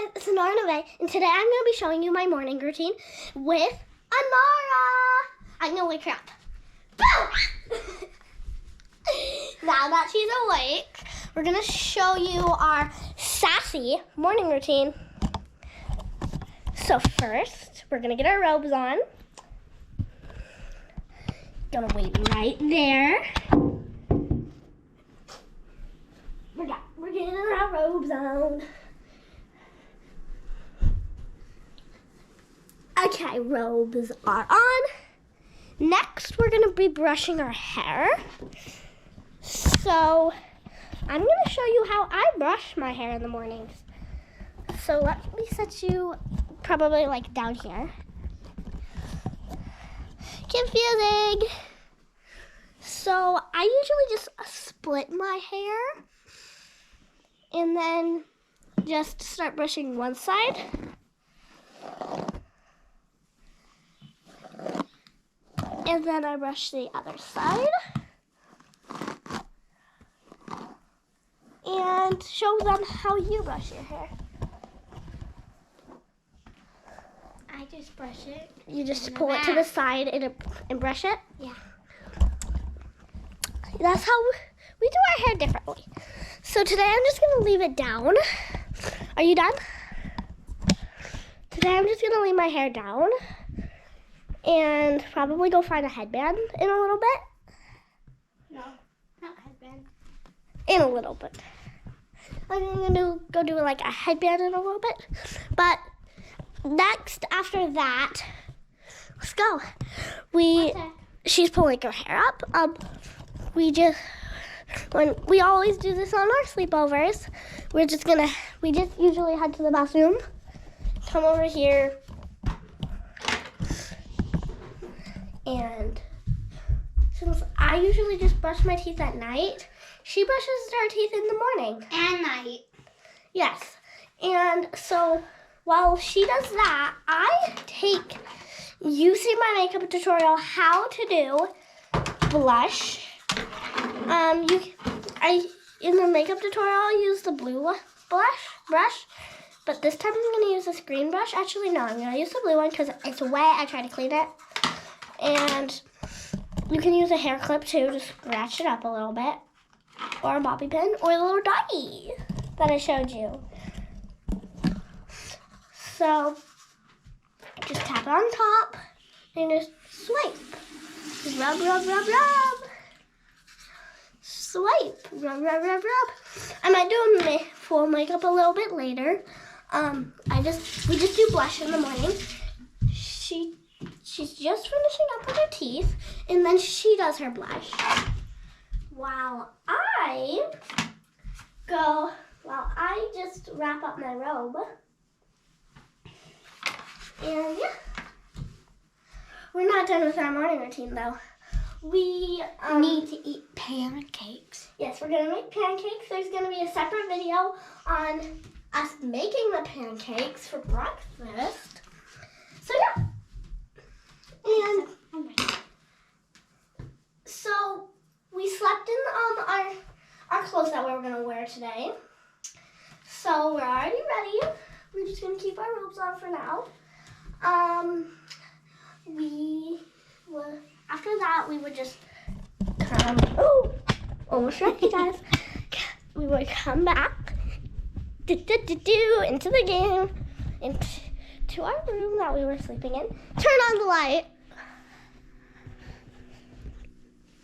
guys, it's Inara Nevaeh, and today I'm going to be showing you my morning routine with Inara. I'm going to wake her up. Boom! Now that she's awake, we're going to show you our sassy morning routine. So first, we're going to get our robes on. Gonna wait right there. We're getting our robes on. Okay, robes are on. Next, we're gonna be brushing our hair. So, I'm gonna show you how I brush my hair in the mornings. So let me set you probably like down here. Confusing. So I usually just split my hair and then just start brushing one side. And then I brush the other side. And show them how you brush your hair. I just brush it. You just pull it to the side and brush it? Yeah. That's how we do our hair differently. So today I'm just going to leave it down. Are you done? Today I'm just going to leave my hair down and probably go find a headband in a little bit. No, not headband. In a little bit. I'm going to go do like a headband in a little bit. But next, after that, let's go. She's pulling her hair up. We always do this on our sleepovers. We just usually head to the bathroom, come over here, and since I usually just brush my teeth at night, she brushes her teeth in the morning. And night. Yes. And so while she does that, I take, using my makeup tutorial, how to do blush. In the makeup tutorial, I use the blue brush, but this time I'm going to use this green brush. Actually, no, I'm going to use the blue one because it's wet. I try to clean it. And you can use a hair clip too to scratch it up a little bit, or a bobby pin, or a little doggy that I showed you. So just tap it on top and just swipe. Just rub, rub, rub, rub. Swipe, rub, rub, rub, rub. I might do full makeup a little bit later. We just do blush in the morning. She's just finishing up with her teeth, and then she does her blush. While I just wrap up my robe. And yeah, we're not done with our morning routine though. We need to eat pancakes. Yes, we're gonna make pancakes. There's gonna be a separate video on us making the pancakes for breakfast. So yeah, and so we slept in our clothes that we were gonna wear today. So we're already ready. We're just gonna keep our robes on for now. After that, we would just come. Oh, almost right, you guys. We would come back into the game, into our room that we were sleeping in. Turn on the light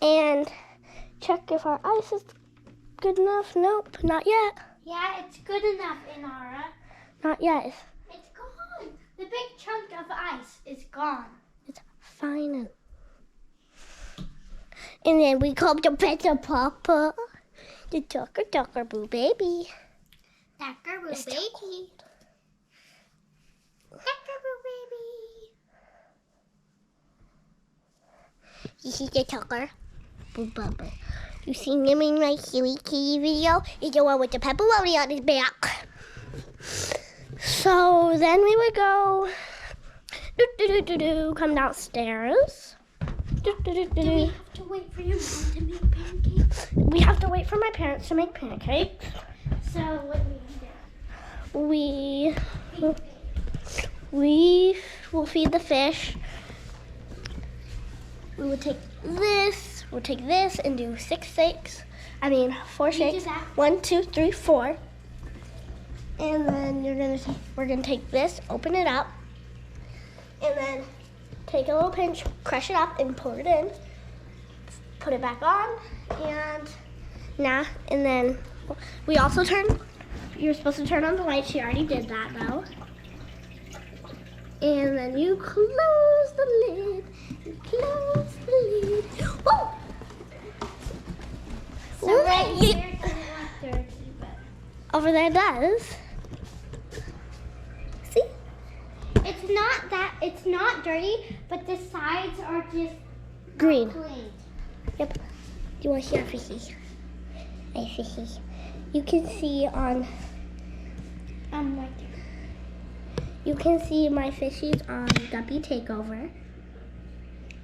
and check if our ice is good enough. Nope, not yet. Yeah, it's good enough, Inara. Not yet. It's gone. The big chunk of ice is gone. It's fine. And then we come to Peta Papa, the Tucker Boo Baby. Tucker Boo Baby. Tucker Boo Baby. This is the Tucker Boo Bubba. You seen him in my Silly Kitty video? He's the one with the pepperoni on his back. So then we would go, come downstairs. Do we have to wait for your mom to make pancakes? We have to wait for my parents to make pancakes. So what do we do? We We will feed the fish. We will take this. We'll take this and do 4 shakes. 1, 2, 3, 4. And then we're gonna take this, open it up, and then take a little pinch, crush it up, and pour it in. Put it back on, and then we also you're supposed to turn on the light. She already did that though. And then you close the lid. You close the lid. Whoa! So right here doesn't look dirty, but over there does. See? it's not dirty, but the sides are just Green. clean. Yep. Do you want to see our fishy? Hey, fishy. You can see on. Right there. You can see my fishies on Guppy Takeover.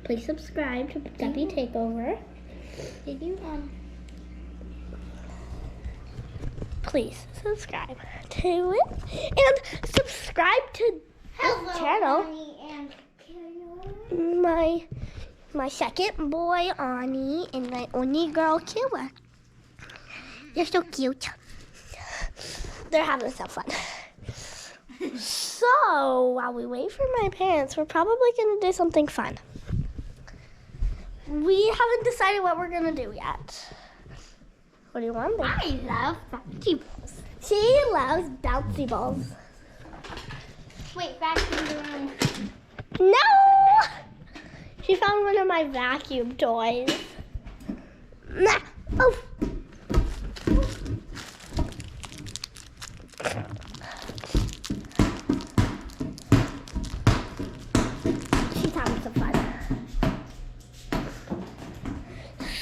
Please subscribe to Guppy Takeover. Did you Please subscribe to it and subscribe to Hello, channel. Bonnie and Kayla. My second boy Ani and my only girl Kayla. They're so cute. They're having some fun. So while we wait for my parents, we're probably gonna do something fun. We haven't decided what we're gonna do yet. What do you want? I love bouncy balls. She loves bouncy balls. Wait, back in the room. No! She found one of my vacuum toys. Nah. Oh. She's having some fun.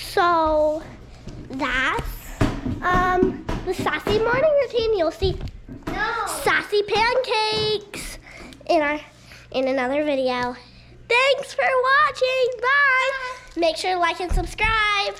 So that's the Sassy Morning Routine. You'll see sassy pancakes in another video. Thanks for watching. Bye. Make sure to like and subscribe.